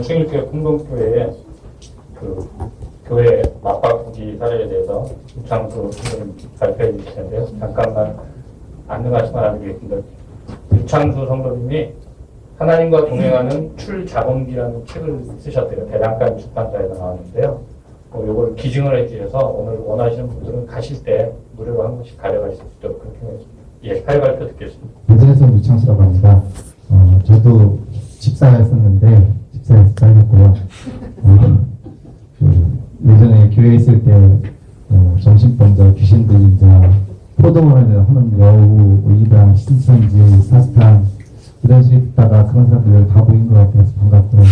충일교회 공동교회에 그 교회 맞바꾸기 사례에 대해서 유창수 선생님 발표해 주실 텐데요. 잠깐만 안내 말씀을 드리겠습니다. 유창수 성도님이 하나님과 동행하는 출자본기라는 책을 쓰셨대요. 대장간 출판사에서 나왔는데요. 요걸 기증을 해주셔서 오늘 원하시는 분들은 가실 때 무료로 한 번씩 가져가실 수 있도록 그렇게 하겠습니다. 예, 사회 발표 듣겠습니다. 대전에서 유창수라고 합니다. 저도 집사였었는데 집사에서 살렸고요. 예전에 교회에 있을 때 정신병자, 귀신 들린 자, 포도원을 하는 여우, 이방, 신천지, 사스탄 이런 식으로 듣다가 그런 사람들 다 보인 것 같아서 반갑고요.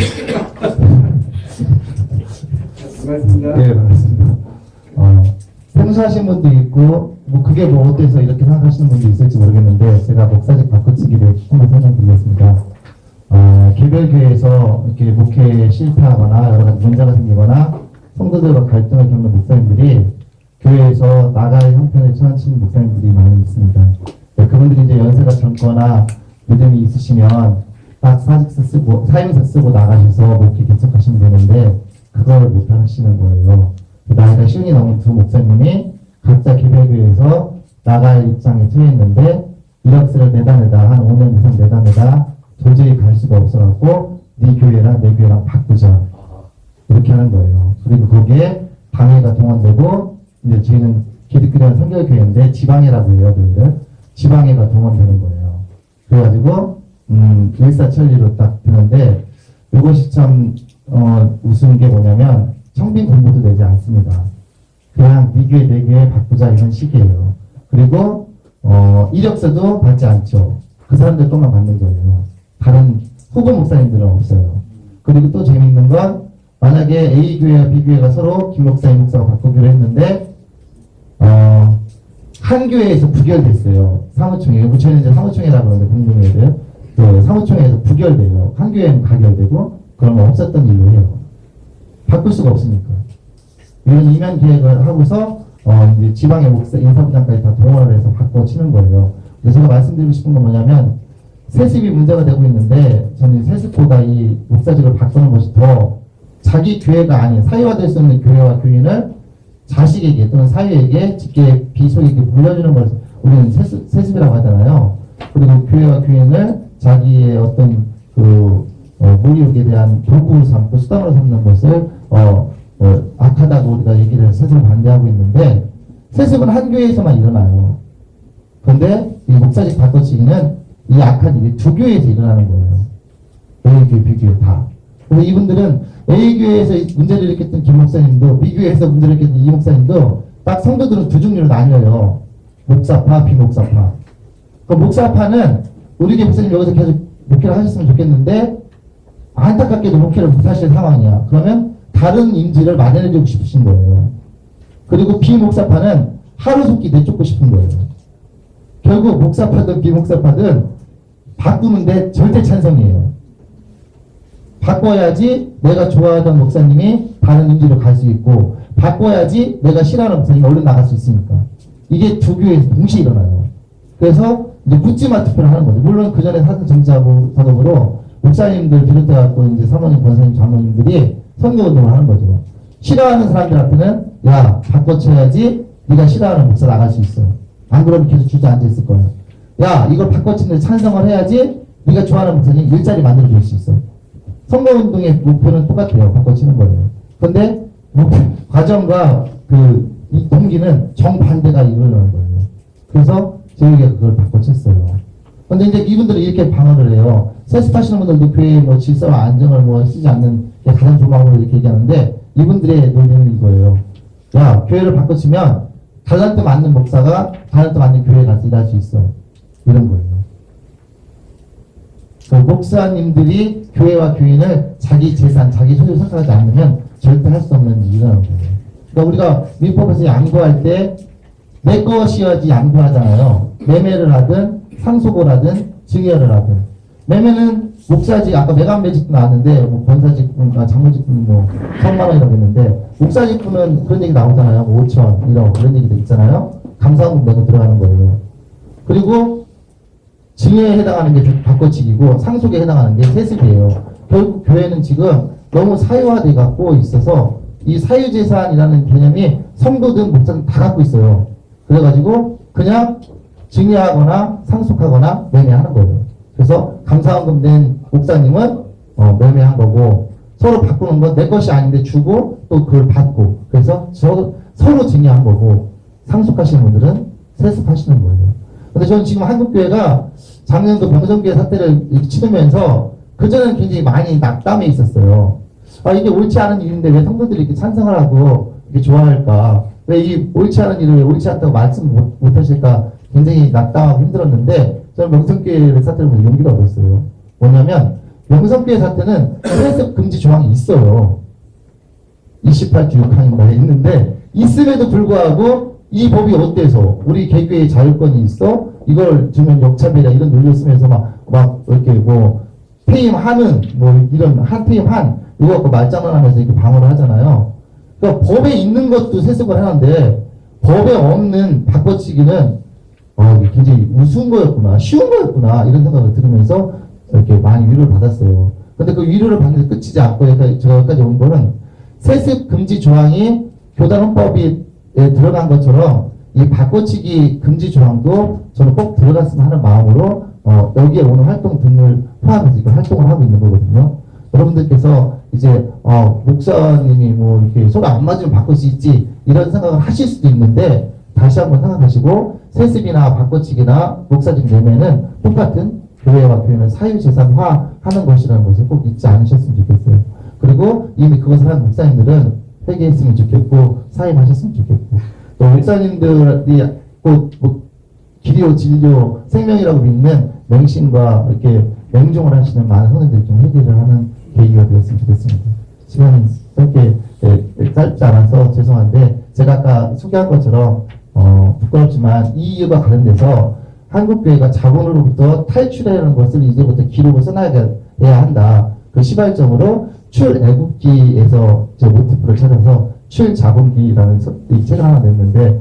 반갑습니다. 네, 반갑습니다. 생소하신 분도 있고 뭐 그게 뭐 어때서 이렇게 생각하시는 분도 있을지 모르겠는데 제가 목사직 바꿔치기를 한번 설명드리겠습니다. 개별교회에서 이렇게 목회에 실패하거나 여러 가지 문제가 생기거나 성도들과 갈등을 겪는 목사님들이 교회에서 나갈 형편에 처하시는 목사님들이 많이 있습니다. 그분들이 이제 연세가 젊거나 믿음이 있으시면 딱 사임서 쓰고 나가셔서 목회 개척하시면 되는데 그걸 못 하시는 거예요. 나이가 10이 넘은 두 목사님이 각자 개별교회에서 나갈 입장에 처했는데 이력서를 내다내다 한 5년 이상 내다내다 도저히 갈 수가 없어갖고 네 교회랑 내 교회랑 바꾸자 이렇게 하는 거예요. 그리고 거기에 방해가 동원되고 이제 저희는 기독교는 선교교회인데 지방회라고 해요. 교회를 지방회가 동원되는 거예요. 그래가지고 일사천리로 딱 되는데 이것이 참 우스운 게 뭐냐면 청빈 공부도 되지 않습니다. 그냥 네 교회 내 교회 바꾸자 이런 식이에요. 그리고 이력서도 받지 않죠. 그 사람들 것만 받는 거예요. 다른 후보 목사님들은 없어요. 그리고 또 재밌는 건 만약에 A 교회와 B 교회가 서로 김 목사, 이 목사가 바꾸기로 했는데 한 교회에서 부결됐어요. 사무총회. 저희는 이제 사무총회라고 그러는데 공동회를 사무총회에서 부결돼요. 한 교회는 가결되고 그런 거 없었던 일로 해요. 바꿀 수가 없으니까. 이런 이면 계획을 하고서 이제 지방의 목사 인사부장까지 다 동원을 해서 바꿔치는 거예요. 그래서 제가 말씀드리고 싶은 건 뭐냐면 세습이 문제가 되고 있는데 저는 세습보다 이 목사직을 바꾸는 것이 더 자기 교회가 아닌 사회화될 수 있는 교회와 교인을 자식에게 또는 사회에게 직계 비속에게 물려주는 걸 우리는 세습이라고 하잖아요. 그리고 교회와 교인을 자기의 어떤 모욕에 대한 도구로 삼고 수단으로 삼는 것을 악하다고 우리가 얘기를 세습을 반대하고 있는데 세습은 한 교회에서만 일어나요. 그런데 이 목사직 바꿔치기는 이 악한 일이 두 교회에서 일어나는 거예요. A교회, B교회 다. 그래서 이분들은 A교회에서 문제를 일으켰던 김 목사님도 B교회에서 문제를 일으켰던 이 목사님도 딱 성도들은 두 종류로 나뉘어요. 목사파, 비목사파. 그 목사파는 우리 교회 목사님 여기서 계속 목회를 하셨으면 좋겠는데 안타깝게도 목회를 못하실 상황이야. 그러면 다른 임지를 마련해주고 싶으신 거예요. 그리고 비목사파는 하루속히 내쫓고 싶은 거예요. 결국 목사파든 비목사파든 바꾸는데 절대 찬성이에요. 바꿔야지 내가 좋아하던 목사님이 다른 임지로 갈 수 있고 바꿔야지 내가 싫어하는 목사님이 얼른 나갈 수 있으니까. 이게 두 교회에서 동시에 일어나요. 그래서 이제 묻지마 투표를 하는 거죠. 물론 그 전에 사전 정치하고 작업으로 목사님들 비롯해갖고 이제 사모님, 권사님, 장로님들이 선거운동을 하는 거죠. 싫어하는 사람들한테는 야 바꿔쳐야지 네가 싫어하는 목사 나갈 수 있어. 안 그러면 계속 주저앉아 있을 거야. 야 이걸 바꿔치는데 찬성을 해야지 네가 좋아하는 목사님 일자리 만들어줄 수 있어. 선거운동의 목표는 똑같아요. 바꿔치는 거예요. 그런데 과정과 이 동기는 정반대가 일어나는 거예요. 그래서 저희가 그걸 바꿔쳤어요. 근데 이제 이분들은 이렇게 방어를 해요. 세습하시는 분들도 교회의 질서와 안정을 쓰지 않는 게 가장 좋은 방법으로 이렇게 얘기하는데 이분들의 논리는 이거예요. 야, 교회를 바꿔치면 달란트 맞는 목사가 달란트 맞는 교회에 가서 일할 수 있어. 이런 거예요. 그 목사님들이 교회와 교인을 자기 재산, 자기 소유로 생각하지 않으면 절대 할 수 없는 일이라는 거예요. 그러니까 우리가 민법에서 양도할 때 내 것이어야지 양도하잖아요. 매매를 하든 상속을 하든 증여를 하든. 매매는 목사직, 아까 매간매직도 나왔는데 권사직분, 장로직분 1,000만 원이라고 했는데 목사직분은 그런 얘기 나오잖아요. 5천, 1억 그런 얘기도 있잖아요. 감사원금 내고 들어가는 거예요. 그리고 증여에 해당하는 게 바꿔치기고 상속에 해당하는 게 세습이에요. 결국 교회는 지금 너무 사유화돼 갖고 있어서 이 사유재산이라는 개념이 성도든 목사든 다 갖고 있어요. 그래가지고 그냥 증여하거나 상속하거나 매매하는 거예요. 그래서 감사원금 낸 목사님은 매매한 거고, 서로 바꾸는 건 내 것이 아닌데 주고 또 그걸 받고, 그래서 서로 증여한 거고, 상속하시는 분들은 세습하시는 거예요. 근데 저는 지금 한국교회가 작년도 병성교회 사태를 이렇게 치르면서 그전에는 굉장히 많이 낙담해 있었어요. 아, 이게 옳지 않은 일인데 왜 성도들이 이렇게 찬성을 하고 이렇게 좋아할까? 왜 이 옳지 않은 일을 왜 옳지 않다고 말씀 못 하실까? 굉장히 낙담하고 힘들었는데, 저는 명성교회 사태를 보면서 용기를 얻었어요. 뭐냐면, 명성교회 사태는 세습 금지 조항이 있어요. 28주 6항인가에 있는데, 있음에도 불구하고 이 법이 어때서 우리 개교의 자율권이 있어? 이걸 주면 역차별이야 이런 논리를 쓰면서 막 이렇게 뭐 퇴임하는 뭐 이런 한퇴임한 이거 갖고 말장난하면서 이렇게 방어를 하잖아요. 그러니까 법에 있는 것도 세습을 하는데 법에 없는 바꿔치기는 이게 굉장히 우스운 거였구나, 쉬운 거였구나 이런 생각을 들으면서 이렇게 많이 위로를 받았어요. 근데 그 위로를 받는데 끝이지 않고 제가 여기까지 온 거는 세습 금지 조항이 교단 헌법에 들어간 것처럼 이 바꿔치기 금지 조항도 저는 꼭 들어갔으면 하는 마음으로 여기에 오는 활동 등을 포함해서 이거 활동을 하고 있는 거거든요. 여러분들께서 이제 목사님이 뭐 이렇게 서로 안 맞으면 바꿀 수 있지 이런 생각을 하실 수도 있는데, 다시 한번 생각하시고 세습이나 바꿔치기나 목사직 매매는 똑같은 교회와 교회는 사유재산화 하는 것이라는 것을 꼭 잊지 않으셨으면 좋겠어요. 그리고 이미 그것을 한 목사님들은 회개했으면 좋겠고 사임하셨으면 좋겠고, 또 목사님들이 꼭 기료, 진료, 생명이라고 믿는 맹신과 이렇게 맹종을 하시는 많은 성도들이 좀 회개를 하는 계기가 되었으면 좋겠습니다. 시간이 짧게 짧지 않아서 죄송한데, 제가 아까 소개한 것처럼 부끄럽지만 이 이유가 관련돼서 한국교회가 자본으로부터 탈출하는 것을 이제부터 기록을 써놔야 한다. 그 시발점으로 출애굽기에서 제 모티프를 찾아서 출자본기라는 이 책을 하나 냈는데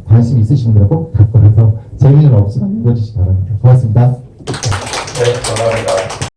관심 있으신 분들은 꼭 갖고 가서 재미는 없으면 읽어주시기 바랍니다.